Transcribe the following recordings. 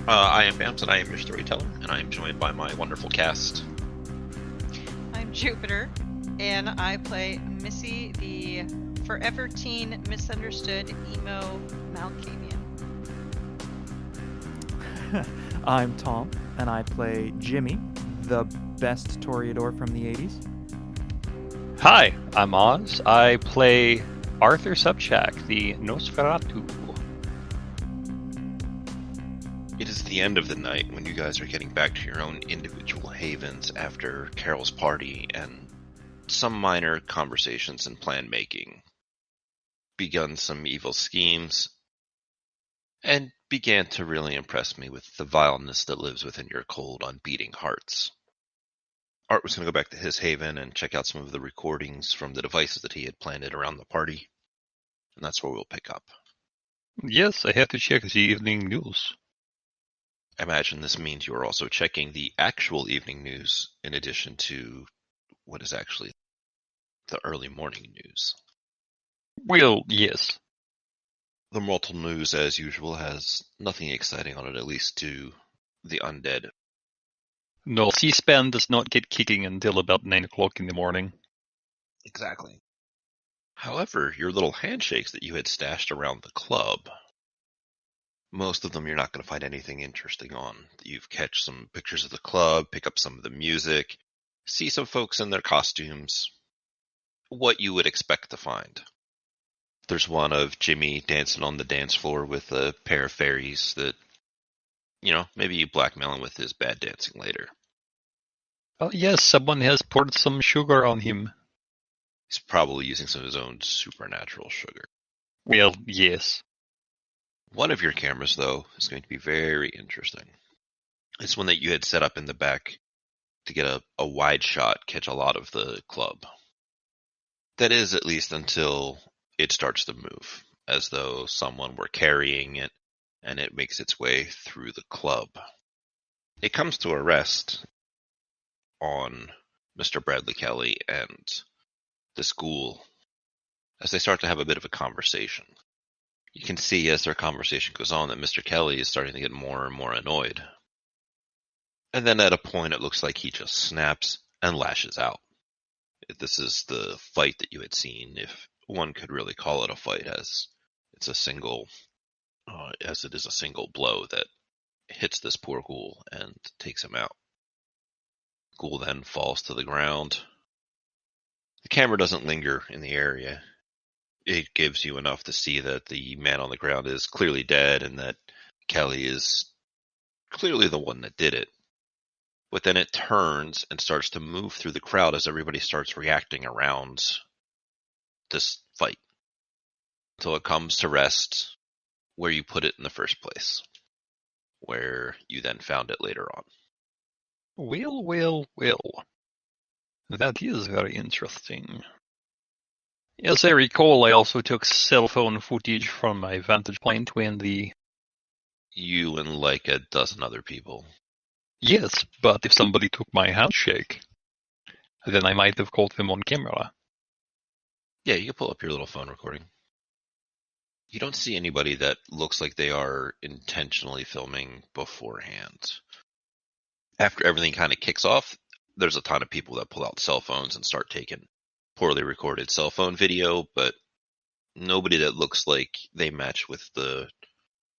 I am Bams, and I am your storyteller, and I am joined by my wonderful cast. I'm Jupiter, and I play Missy, the forever teen misunderstood emo Malkavian. I'm Tom, and I play Jimmy, the best Toreador from the 80s. Hi, I'm Oz. I play Arthur Subchak, the Nosferatu. It is the end of the night when you guys are getting back to your own individual havens after Carol's party and some minor conversations and plan making. Begun some evil schemes, and began to really impress me with the vileness that lives within your cold, unbeating hearts. Art was going to go back to his haven and check out some of the recordings from the devices that he had planted around the party, and that's where we'll pick up. Yes, I have to check the evening news. I imagine this means you are also checking the actual evening news in addition to what is actually the early morning news. Well, yes. The mortal news, as usual, has nothing exciting on it, at least to the undead. No, C-SPAN does not get kicking until about 9 o'clock in the morning. Exactly. However, your little handshakes that you had stashed around the club, most of them you're not going to find anything interesting on. You've catch some pictures of the club, pick up some of the music, see some folks in their costumes. What you would expect to find. There's one of Jimmy dancing on the dance floor with a pair of fairies that, maybe you blackmail him with his bad dancing later. Oh yes, someone has poured some sugar on him. He's probably using some of his own supernatural sugar. Well, yes. One of your cameras, though, is going to be very interesting. It's one that you had set up in the back to get a wide shot, catch a lot of the club. That is, at least until it starts to move, as though someone were carrying it, and it makes its way through the club. It comes to a rest on Mr. Bradley Kelly and the school as they start to have a bit of a conversation. You can see as their conversation goes on that Mr. Kelly is starting to get more and more annoyed. And then at a point it looks like he just snaps and lashes out. This is the fight that you had seen, if one could really call it a fight, as it is a single blow that hits this poor ghoul and takes him out. Ghoul then falls to the ground. The camera doesn't linger in the area. It gives you enough to see that the man on the ground is clearly dead and that Kelly is clearly the one that did it. But then it turns and starts to move through the crowd as everybody starts reacting around this fight. Until it comes to rest where you put it in the first place. Where you then found it later on. Well. That is very interesting. As I recall, I also took cell phone footage from my vantage point when You and like a dozen other people. Yes, but if somebody took my handshake, then I might have caught them on camera. Yeah, you can pull up your little phone recording. You don't see anybody that looks like they are intentionally filming beforehand. After everything kind of kicks off, there's a ton of people that pull out cell phones and start taking poorly recorded cell phone video, but nobody that looks like they match with the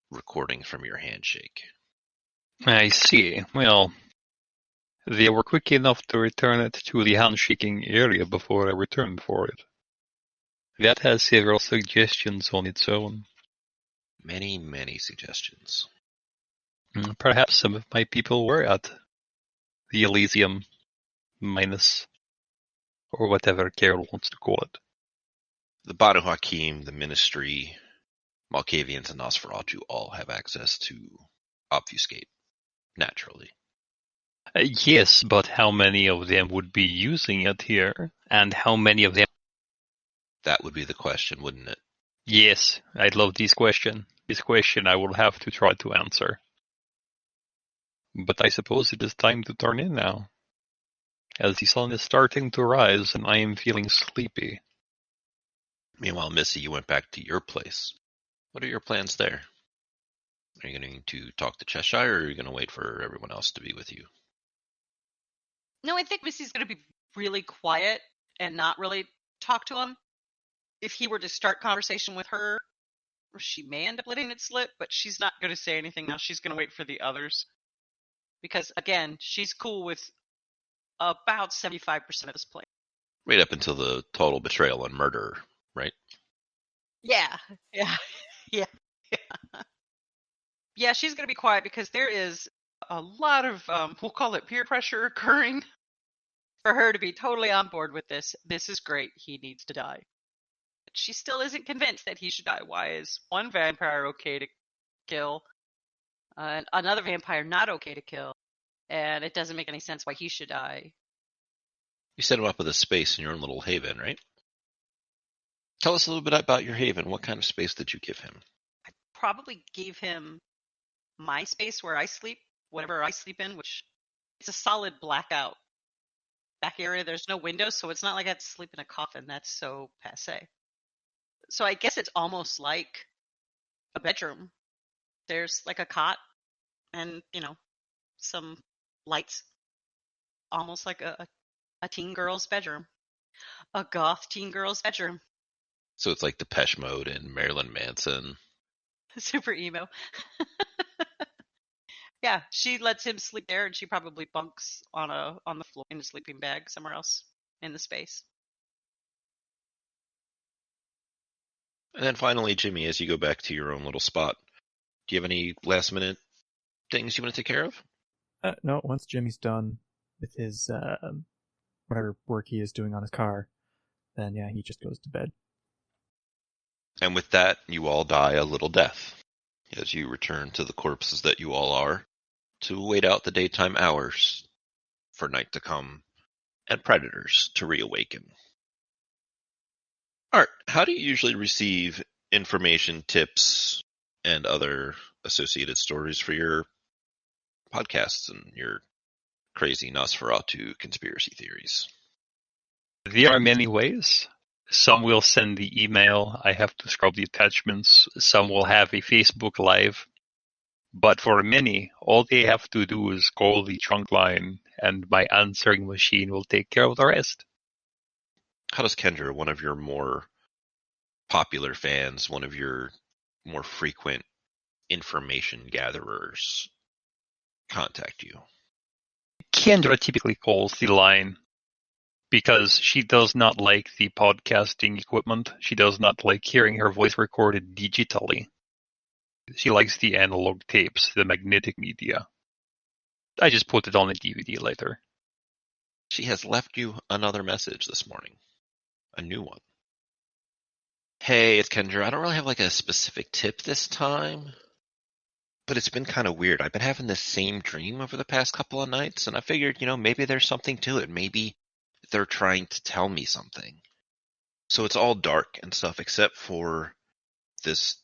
recording from your handshake. I see. Well, they were quick enough to return it to the handshaking area before I returned for it. That has several suggestions on its own. Many, many suggestions. Perhaps some of my people were at the Elysium minus, or whatever Carol wants to call it. The Banu Hakim, the Ministry, Malkavians, and Nosferatu all have access to obfuscate, naturally. Yes, but how many of them would be using it here? And how many of them... That would be the question, wouldn't it? Yes, I'd love this question. This question I will have to try to answer. But I suppose it is time to turn in now, as the sun is starting to rise and I am feeling sleepy. Meanwhile, Missy, you went back to your place. What are your plans there? Are you going to talk to Cheshire, or are you going to wait for everyone else to be with you? No, I think Missy's going to be really quiet and not really talk to him. If he were to start conversation with her, she may end up letting it slip, but she's not going to say anything now. She's going to wait for the others. Because, again, she's cool with about 75% of this plan. Right up until the total betrayal and murder, right? Yeah. Yeah. Yeah, she's going to be quiet because there is a lot of, we'll call it peer pressure occurring for her to be totally on board with this. This is great. He needs to die. But she still isn't convinced that he should die. Why is one vampire okay to kill, and another vampire not okay to kill? And it doesn't make any sense why he should die. You set him up with a space in your own little haven, right? Tell us a little bit about your haven. What kind of space did you give him? I probably gave him my space where I sleep, whatever I sleep in, which it's a solid blackout back area. There's no windows, so it's not like I have to sleep in a coffin. That's so passe. So I guess it's almost like a bedroom. There's like a cot and, some lights. Almost like a teen girl's bedroom. A goth teen girl's bedroom. So it's like Depeche Mode and Marilyn Manson. Super emo. Yeah, she lets him sleep there, and she probably bunks on the floor in a sleeping bag somewhere else in the space. And then finally, Jimmy, as you go back to your own little spot, do you have any last minute things you want to take care of? No, once Jimmy's done with his whatever work he is doing on his car, then yeah, he just goes to bed. And with that, you all die a little death as you return to the corpses that you all are to wait out the daytime hours for night to come and predators to reawaken. Art, how do you usually receive information, tips, and other associated stories for your podcasts and your crazy Nosferatu conspiracy theories? There are many ways. Some will send the email. I have to scrub the attachments. Some will have a Facebook Live. But for many, all they have to do is call the trunk line, and my answering machine will take care of the rest. How does Kendra, one of your more popular fans, one of your more frequent information gatherers, contact you? Kendra typically calls the line because she does not like the podcasting equipment. She does not like hearing her voice recorded digitally. She likes the analog tapes, the magnetic media. I just put it on a DVD later. She has left you another message this morning. A new one. Hey, it's Kendra. I don't really have like a specific tip this time, but it's been kind of weird. I've been having this same dream over the past couple of nights, and I figured, maybe there's something to it. Maybe they're trying to tell me something. So it's all dark and stuff except for this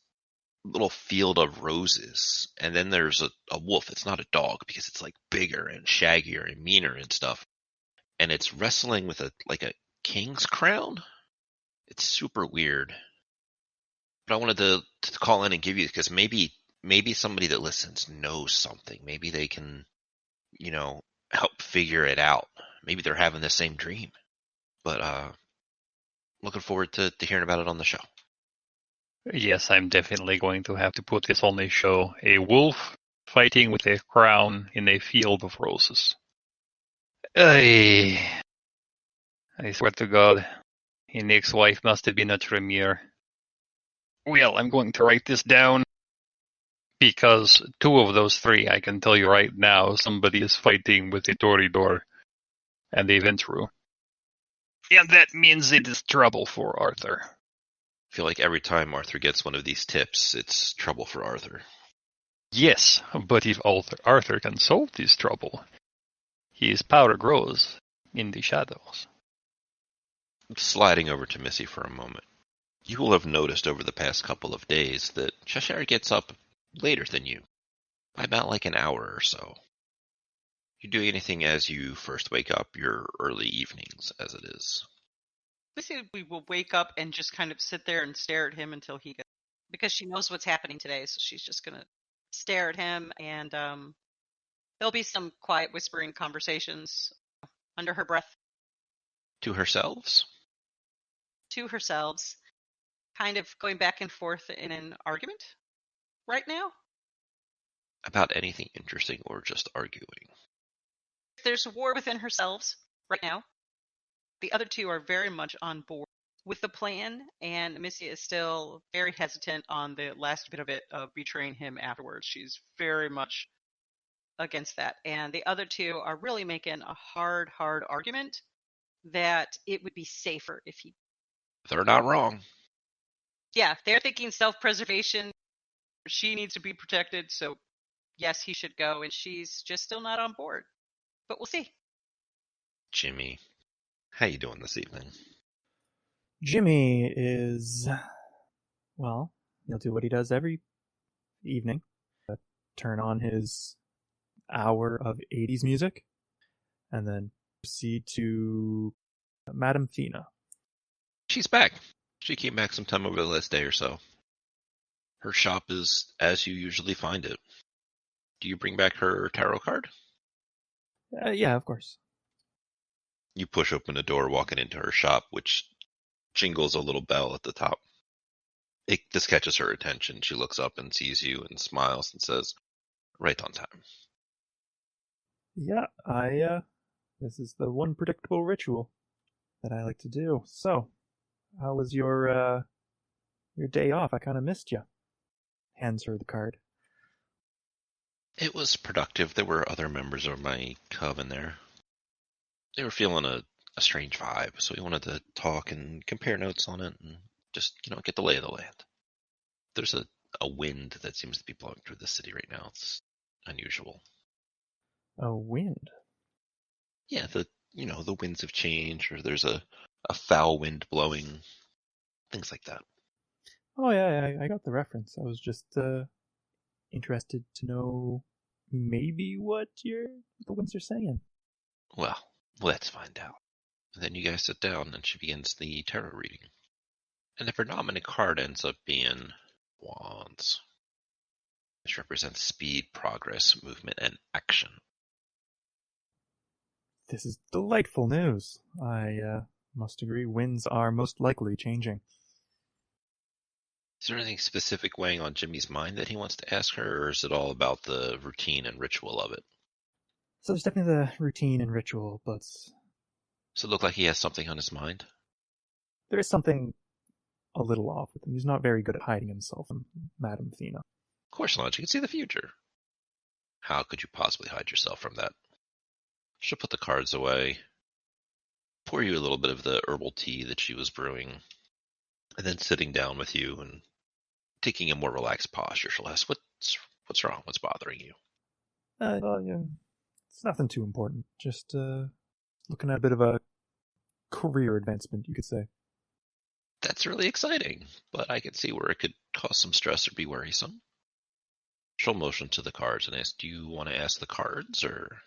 little field of roses, and then there's a wolf. It's not a dog because it's like bigger and shaggier and meaner and stuff, and it's wrestling with a king's crown. It's super weird, but I wanted to call in and give you, because maybe somebody that listens knows something. Maybe they can help figure it out. Maybe they're having the same dream, but looking forward to hearing about it on the show. Yes, I'm definitely going to have to put this on a show. A wolf fighting with a crown in a field of roses. I swear to God, Nick's wife must have been a Tremere. Well, I'm going to write this down, because two of those three, I can tell you right now, somebody is fighting with a Toreador and a Ventru. And that means it is trouble for Arthur. I feel like every time Arthur gets one of these tips, it's trouble for Arthur. Yes, but if Arthur can solve this trouble, his power grows in the shadows. Sliding over to Missy for a moment. You will have noticed over the past couple of days that Cheshire gets up later than you, by about like an hour or so. You do anything as you first wake up, your early evenings as it is? We will wake up and just kind of sit there and stare at him until he gets, because she knows what's happening today, so she's just gonna stare at him, and there'll be some quiet whispering conversations under her breath To herself? to herselves, kind of going back and forth in an argument right now. About anything interesting or just arguing? There's a war within herselves right now. The other two are very much on board with the plan, and Missy is still very hesitant on the last bit of it of betraying him afterwards. She's very much against that. And the other two are really making a hard argument that it would be safer if he. They're not wrong. Yeah, they're thinking self-preservation. She needs to be protected, so yes, he should go, and she's just still not on board. But we'll see. Jimmy, how you doing this evening? Jimmy is, well, he'll do what he does every evening. Turn on his hour of 80s music, and then proceed to Madame Fina. She's back. She came back sometime over the last day or so. Her shop is as you usually find it. Do you bring back her tarot card? Yeah, of course. You push open a door walking into her shop, which jingles a little bell at the top. This catches her attention. She looks up and sees you and smiles and says, right on time. Yeah, this is the one predictable ritual that I like to do. So, how was your day off? I kind of missed you. Hands her the card. It was productive. There were other members of my coven there. They were feeling a strange vibe, so we wanted to talk and compare notes on it and just, get the lay of the land. There's a wind that seems to be blowing through the city right now. It's unusual. A wind? Yeah, the winds have changed, or there's a foul wind blowing, things like that. Oh yeah, I got the reference. I was just interested to know maybe what the winds are saying. Well, let's find out. And then you guys sit down and she begins the tarot reading. And the predominant card ends up being Wands, which represents speed, progress, movement, and action. This is delightful news. I must agree, winds are most likely changing. Is there anything specific weighing on Jimmy's mind that he wants to ask her, or is it all about the routine and ritual of it? So there's definitely the routine and ritual, but Does it look like he has something on his mind? there is something a little off with him. He's not very good at hiding himself from Madame Fina. Of course not. You can see the future. How could you possibly hide yourself from that? She'll put the cards away, pour you a little bit of the herbal tea that she was brewing, and then sitting down with you and taking a more relaxed posture, she'll ask, what's wrong? What's bothering you? Well, yeah, it's nothing too important. Just looking at a bit of a career advancement, you could say. That's really exciting, but I can see where it could cause some stress or be worrisome. She'll motion to the cards and ask, do you want to ask the cards, or?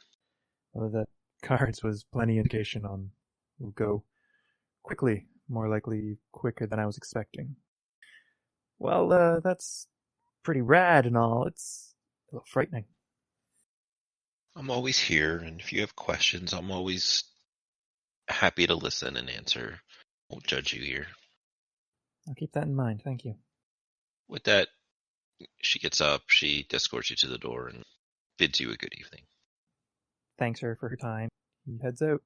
Well, that cards was plenty indication on will go quickly, more likely quicker than I was expecting. Well, that's pretty rad and all. It's a little frightening. I'm always here, and if you have questions, I'm always happy to listen and answer. Won't judge you here. I'll keep that in mind, thank you. With that, she gets up, she escorts you to the door, and bids you a good evening. Thanks her for her time. He heads out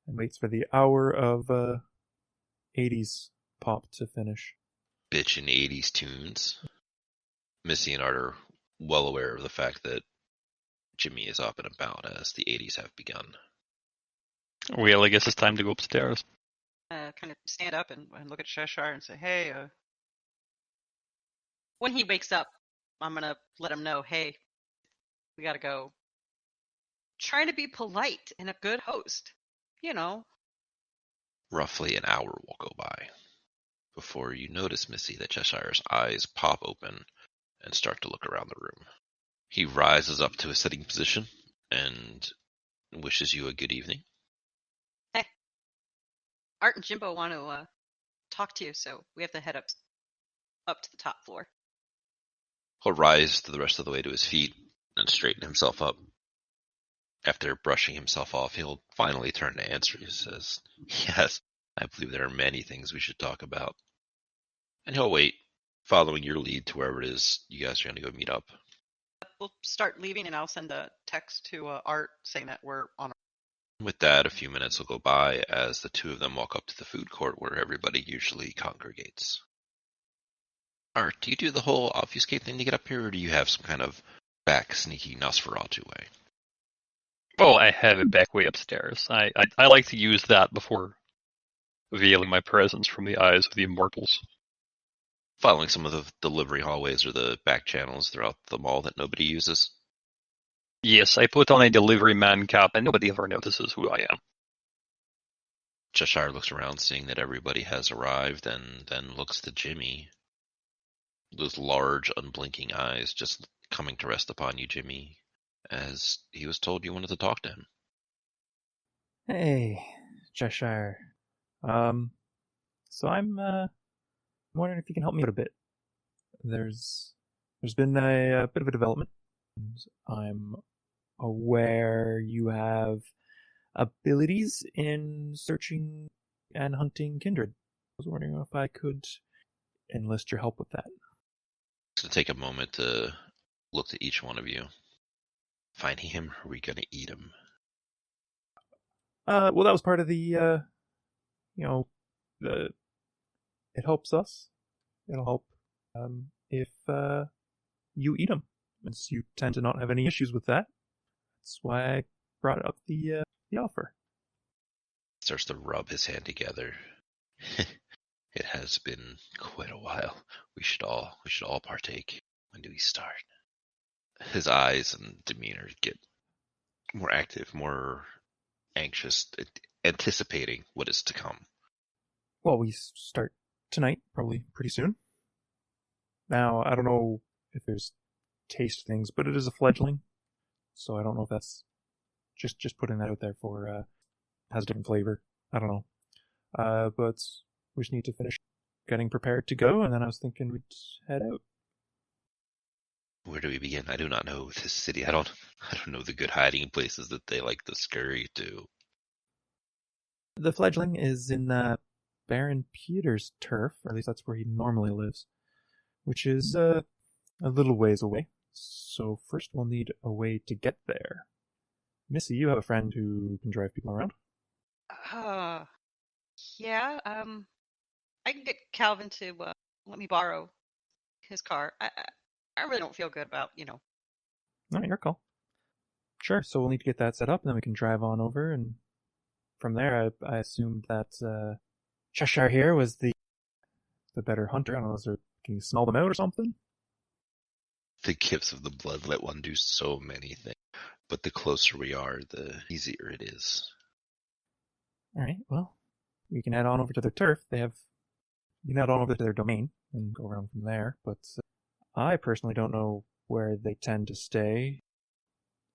and waits for the hour of 80s pop to finish. Bitchin' 80s tunes. Missy and Art are well aware of the fact that Jimmy is up and about as the 80s have begun. Well, I guess it's time to go upstairs. Kind of stand up and look at Cheshire and say, hey, when he wakes up, I'm going to let him know, hey, we got to go. Trying to be polite and a good host, Roughly an hour will go by before you notice, Missy, that Cheshire's eyes pop open and start to look around the room. He rises up to a sitting position and wishes you a good evening. Hey, Art and Jimbo want to talk to you, so we have to head up to the top floor. He'll rise the rest of the way to his feet and straighten himself up. After brushing himself off, he'll finally turn to answer. He says, "Yes, I believe there are many things we should talk about." And he'll wait, following your lead to wherever it is you guys are going to go meet up. We'll start leaving, and I'll send a text to Art saying that we're on. With that, a few minutes will go by as the two of them walk up to the food court where everybody usually congregates. Art, do you do the whole obfuscate thing to get up here, or do you have some kind of back sneaky Nosferatu way? Oh, I have a back way upstairs. I like to use that before veiling my presence from the eyes of the immortals. Following some of the delivery hallways or the back channels throughout the mall that nobody uses? Yes, I put on a delivery man cap and nobody ever notices who I am. Cheshire looks around, seeing that everybody has arrived, and then looks to Jimmy. Those large, unblinking eyes just coming to rest upon you, Jimmy, as he was told you wanted to talk to him. Hey, Cheshire. So I'm wondering if you can help me out a bit. There's been a bit of a development. I'm aware you have abilities in searching and hunting kindred. I was wondering if I could enlist your help with that. Just to take a moment to look to each one of you. Finding him, or are we gonna eat him? Well, that was part of the, it helps us. It'll help, if, you eat them, since you tend to not have any issues with that. That's why I brought up the offer. Starts to rub his hand together. It has been quite a while. We should all partake. When do we start? His eyes and demeanor get more active, more anxious, anticipating what is to come. Well, we start tonight, probably pretty soon. Now, I don't know if there's taste things, but it is a fledgling, so I don't know if that's just putting that out there for has a different flavor. I don't know. But we just need to finish getting prepared to go, and then I was thinking we'd head out. Where do we begin? I do not know this city. I don't know the good hiding places that they like to scurry to. The fledgling is in Baron Peter's turf, or at least that's where he normally lives, which is a little ways away. So first we'll need a way to get there. Missy, you have a friend who can drive people around? Yeah. I can get Calvin to let me borrow his car. I really don't feel good about, No, your call. Sure, so we'll need to get that set up, and then we can drive on over, and from there I assumed that Cheshire here was the better hunter. I don't know, can you smell them out or something? The gifts of the blood let one do so many things, but the closer we are, the easier it is. Alright, well, we can head on over to their turf. We can head on over to their domain and go around from there, but I personally don't know where they tend to stay.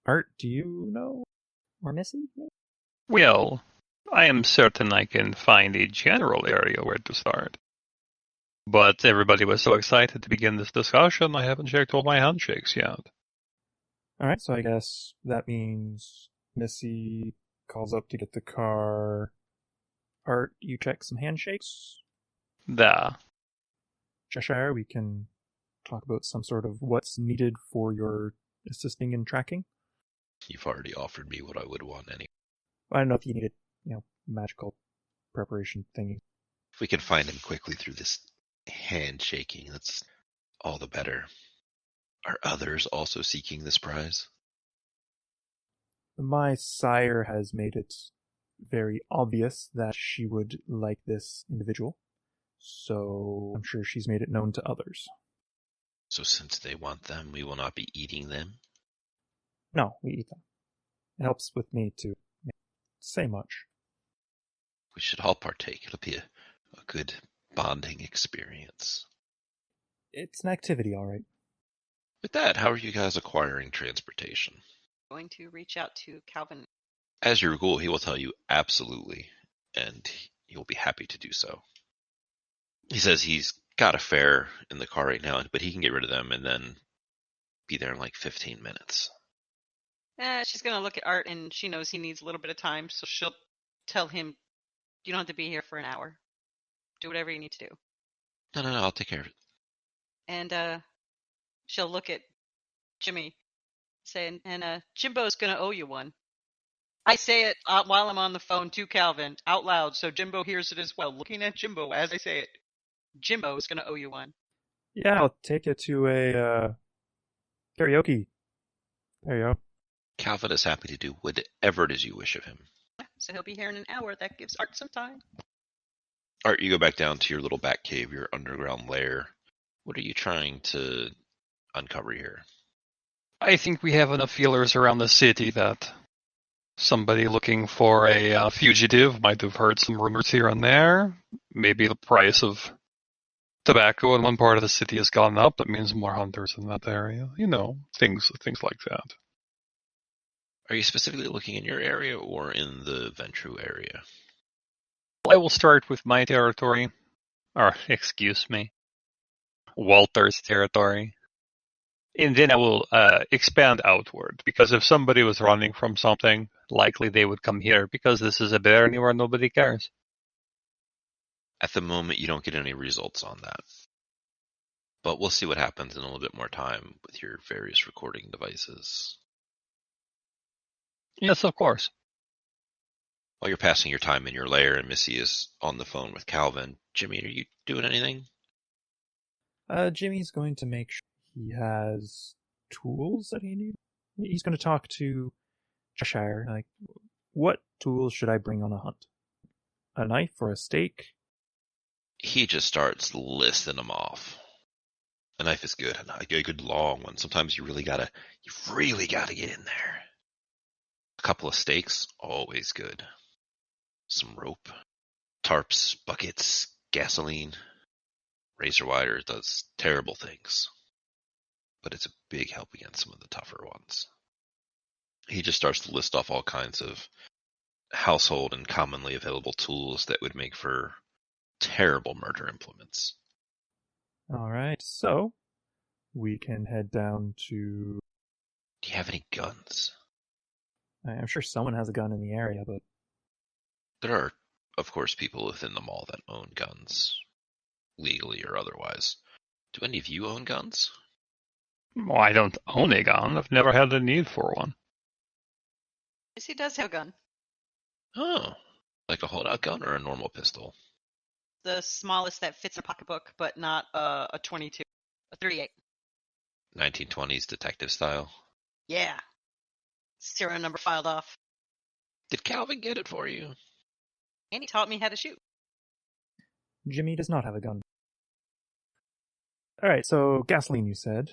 Art, do you know? Or Missy? Well, I am certain I can find a general area where to start. But everybody was so excited to begin this discussion, I haven't checked all my handshakes yet. Alright, so I guess that means Missy calls up to get the car. Art, you check some handshakes? Da. Cheshire, we can talk about some sort of what's needed for your assisting in tracking. You've already offered me what I would want anyway. I don't know if you needed, magical preparation thingy. If we can find him quickly through this handshaking, that's all the better. Are others also seeking this prize? My sire has made it very obvious that she would like this individual, so I'm sure she's made it known to others. So since they want them, we will not be eating them? No, we eat them. It helps with me to say much. We should all partake. It'll be a good bonding experience. It's an activity, all right. With that, how are you guys acquiring transportation? Going to reach out to Calvin. As your ghoul, he will tell you absolutely, and he will be happy to do so. He says he's got a fare in the car right now, but he can get rid of them and then be there in like 15 minutes. She's going to look at Art, and she knows he needs a little bit of time, so she'll tell him, you don't have to be here for an hour. Do whatever you need to do. No, I'll take care of it. And she'll look at Jimmy, saying, and Jimbo's going to owe you one. I say it while I'm on the phone to Calvin, out loud, so Jimbo hears it as well, looking at Jimbo as I say it. Jimbo's going to owe you one. Yeah, I'll take you to a karaoke. There you go. Calvin is happy to do whatever it is you wish of him. So he'll be here in an hour. That gives Art some time. Art, you go back down to your little bat cave, your underground lair. What are you trying to uncover here? I think we have enough feelers around the city that somebody looking for a fugitive might have heard some rumors here and there. Maybe the price of tobacco in one part of the city has gone up. That means more hunters in that area. You know, things like that. Are you specifically looking in your area or in the Ventru area? I will start with my territory. Or, excuse me, Walter's territory. And then I will expand outward, because if somebody was running from something, likely they would come here, because this is a bear anywhere nobody cares. At the moment, you don't get any results on that. But we'll see what happens in a little bit more time with your various recording devices. Yes, of course. While you're passing your time in your lair and Missy is on the phone with Calvin, Jimmy, are you doing anything? Jimmy's going to make sure he has tools that he needs. He's going to talk to Cheshire, like, what tools should I bring on a hunt? A knife or a stake? He just starts listing them off. A knife is good, a good long one. Sometimes you really gotta get in there. A couple of stakes, always good. Some rope, tarps, buckets, gasoline. Razor wire does terrible things, but it's a big help against some of the tougher ones. He just starts to list off all kinds of household and commonly available tools that would make for terrible murder implements. Alright, so we can head down to... Do you have any guns? I'm sure someone has a gun in the area, but... There are, of course, people within the mall that own guns, legally or otherwise. Do any of you own guns? Well, I don't own a gun. I've never had the need for one. Yes, he does have a gun. Oh, like a holdout gun or a normal pistol? The smallest that fits in a pocketbook, but not a 22. A 38. 1920s detective style? Yeah. Serial number filed off. Did Calvin get it for you? And he taught me how to shoot. Jimmy does not have a gun. Alright, so gasoline, you said.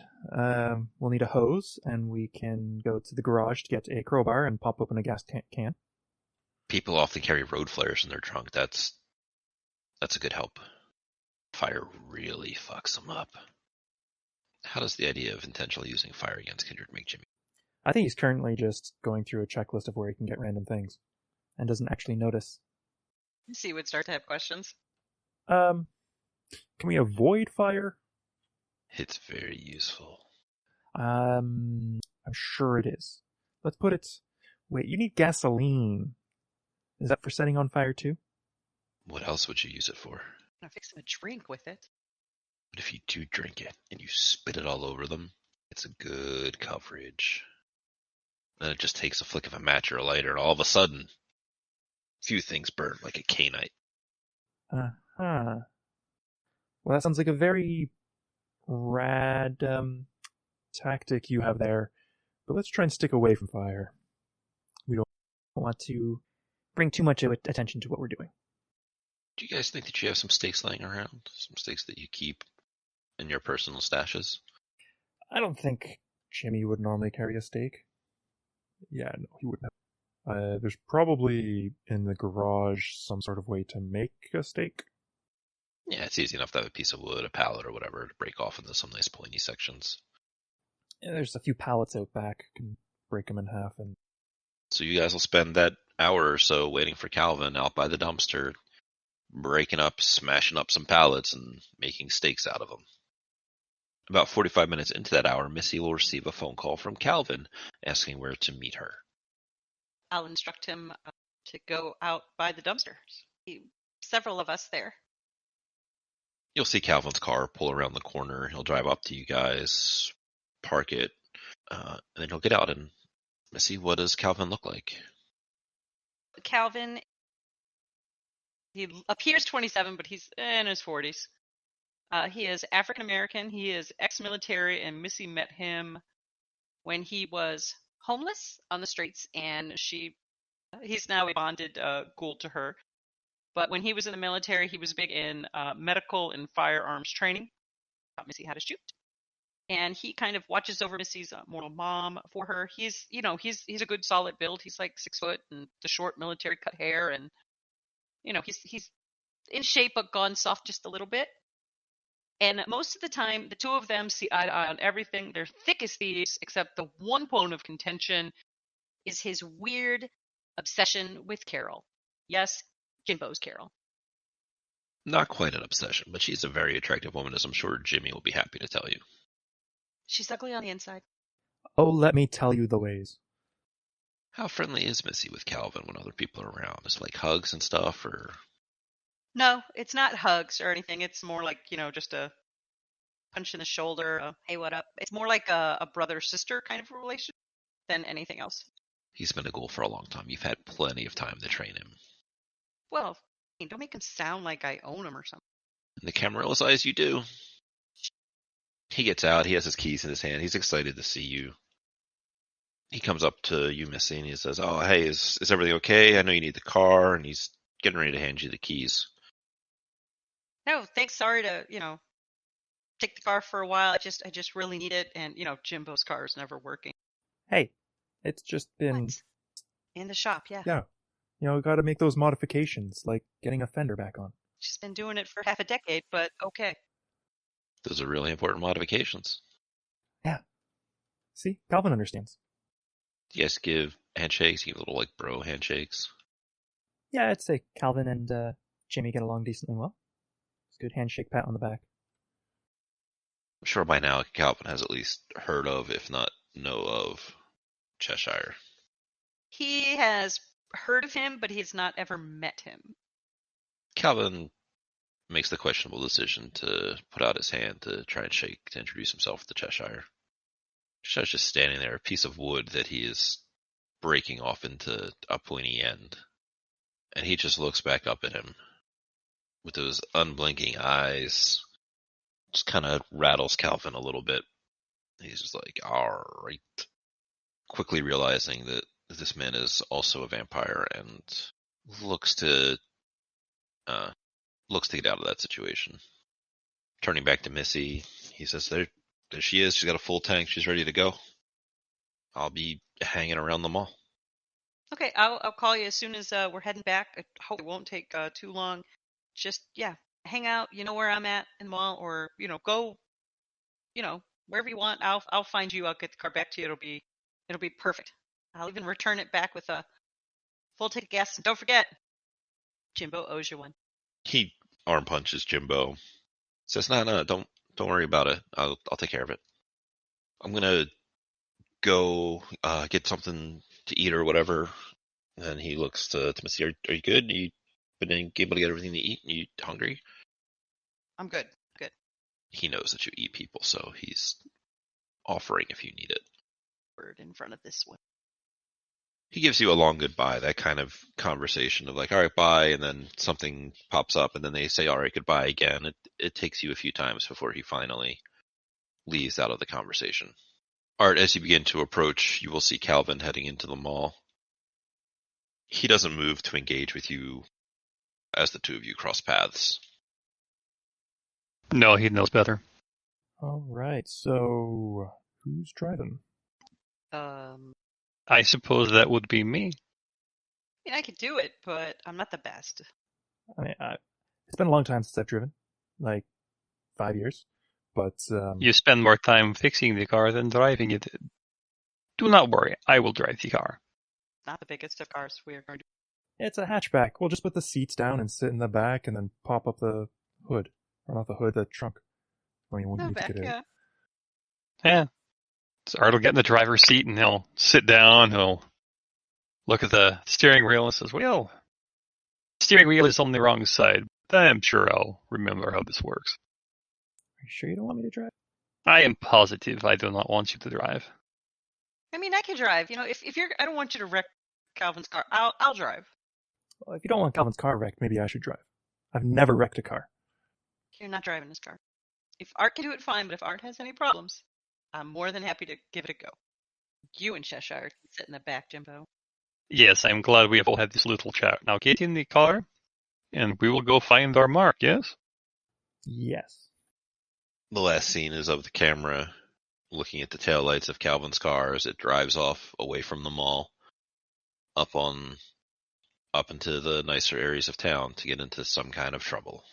We'll need a hose, and we can go to the garage to get a crowbar and pop open a gas can. People often carry road flares in their trunk. That's a good help. Fire really fucks them up. How does the idea of intentionally using fire against Kindred make Jimmy? I think he's currently just going through a checklist of where he can get random things, and doesn't actually notice. He would start to have questions. Can we avoid fire? It's very useful. I'm sure it is. Let's put it... Wait, you need gasoline. Is that for setting on fire too? What else would you use it for? I'm fixing a drink with it. But if you do drink it and you spit it all over them, it's a good coverage. Then it just takes a flick of a match or a lighter, and all of a sudden, few things burn like a canite. Uh-huh. Well, that sounds like a very rad tactic you have there. But let's try and stick away from fire. We don't want to bring too much attention to what we're doing. Do you guys think that you have some stakes laying around? Some stakes that you keep in your personal stashes? I don't think Jimmy would normally carry a stake. Yeah, no, he wouldn't have. There's probably in the garage some sort of way to make a stake. Yeah, it's easy enough to have a piece of wood, a pallet, or whatever to break off into some nice pointy sections. Yeah, there's a few pallets out back. You can break them in half. And So you guys will spend that hour or so waiting for Calvin out by the dumpster, breaking up, smashing up some pallets, and making stakes out of them. About 45 minutes into that hour, Missy will receive a phone call from Calvin asking where to meet her. I'll instruct him to go out by the dumpsters. Several of us there. You'll see Calvin's car pull around the corner. He'll drive up to you guys, park it, and then he'll get out. And Missy, what does Calvin look like? Calvin, he appears 27, but he's in his 40s. He is African American. He is ex-military, and Missy met him when he was homeless on the streets, and he's now a bonded ghoul to her. But when he was in the military, he was big in medical and firearms training. Taught Missy how to shoot, and he kind of watches over Missy's mortal mom for her. He's a good solid build. He's like 6 foot and the short military cut hair, and he's in shape but gone soft just a little bit. And most of the time, the two of them see eye to eye on everything. They're thick as thieves, except the one bone of contention is his weird obsession with Carol. Yes, Jimbo's Carol. Not quite an obsession, but she's a very attractive woman, as I'm sure Jimmy will be happy to tell you. She's ugly on the inside. Oh, let me tell you the ways. How friendly is Missy with Calvin when other people are around? Is it like hugs and stuff, or? No, it's not hugs or anything. It's more like, just a punch in the shoulder. Hey, what up? It's more like a brother-sister kind of relationship than anything else. He's been a ghoul for a long time. You've had plenty of time to train him. Well, don't make him sound like I own him or something. In the Camarillo's eyes, you do. He gets out. He has his keys in his hand. He's excited to see you. He comes up to you, Missy, and he says, "Oh, hey, is everything okay? I know you need the car." And he's getting ready to hand you the keys. No, thanks. Sorry to, take the car for a while. I just really need it. And, Jimbo's car is never working. Hey, it's just been... What? In the shop, yeah. Yeah. Gotta make those modifications, like getting a fender back on. She's been doing it for half a decade, but okay. Those are really important modifications. Yeah. See, Calvin understands. Do you guys give handshakes? You give little, bro handshakes? Yeah, I'd say Calvin and Jimmy get along decently well. It's a good handshake pat on the back. I'm sure by now Calvin has at least heard of, if not know of, Cheshire. He has heard of him, but he's not ever met him. Calvin makes the questionable decision to put out his hand to try and shake to introduce himself to Cheshire. Cheshire's just standing there, a piece of wood that he is breaking off into a pointy end. And he just looks back up at him with those unblinking eyes. Just kind of rattles Calvin a little bit. He's just like, all right. Quickly realizing that this man is also a vampire and looks to get out of that situation. Turning back to Missy, he says, there she is. She's got a full tank. She's ready to go. I'll be hanging around the mall. Okay, I'll call you as soon as we're heading back. I hope it won't take too long. Just, hang out. You know where I'm at in the mall, or, go, wherever you want. I'll find you. I'll get the car back to you. It'll be perfect. I'll even return it back with a full tank of gas. And don't forget, Jimbo owes you one. He arm punches Jimbo. Says, no, don't worry about it. I'll take care of it. I'm gonna go get something to eat or whatever. And he looks to Missy. Are you good? You been able to get everything to eat? You hungry? I'm good. Good. He knows that you eat people, so he's offering if you need it. Word in front of this one. He gives you a long goodbye, that kind of conversation of like, all right, bye, and then something pops up, and then they say, all right, goodbye again. It takes you a few times before he finally leaves out of the conversation. Art, as you begin to approach, you will see Calvin heading into the mall. He doesn't move to engage with you as the two of you cross paths. No, he knows better. All right, so who's driving? I suppose that would be me. I could do it, but I'm not the best. I mean, it's been a long time since I've driven, like 5 years. But You spend more time fixing the car than driving it. Do not worry, I will drive the car. Not the biggest of cars we are going to. it's a hatchback. We'll just put the seats down and sit in the back, and then pop up the hood, or not the hood, the trunk. When you No, need to back, get it. yeah. Yeah. So Art will get in the driver's seat and he'll sit down, he'll look at the steering wheel and says, well, the steering wheel is on the wrong side. I'm sure I'll remember how this works. Are you sure you don't want me to drive? I am positive I do not want you to drive. I mean, I can drive. If you're, I don't want you to wreck Calvin's car. I'll drive. Well, if you don't want Calvin's car wrecked, maybe I should drive. I've never wrecked a car. You're not driving his car. If Art can do it, fine. But if Art has any problems, I'm more than happy to give it a go. You and Cheshire can sit in the back, Jimbo. Yes, I'm glad we have all had this little chat. Now get in the car, and we will go find our mark, yes? Yes. The last scene is of the camera looking at the taillights of Calvin's car as it drives off away from the mall, up into the nicer areas of town to get into some kind of trouble.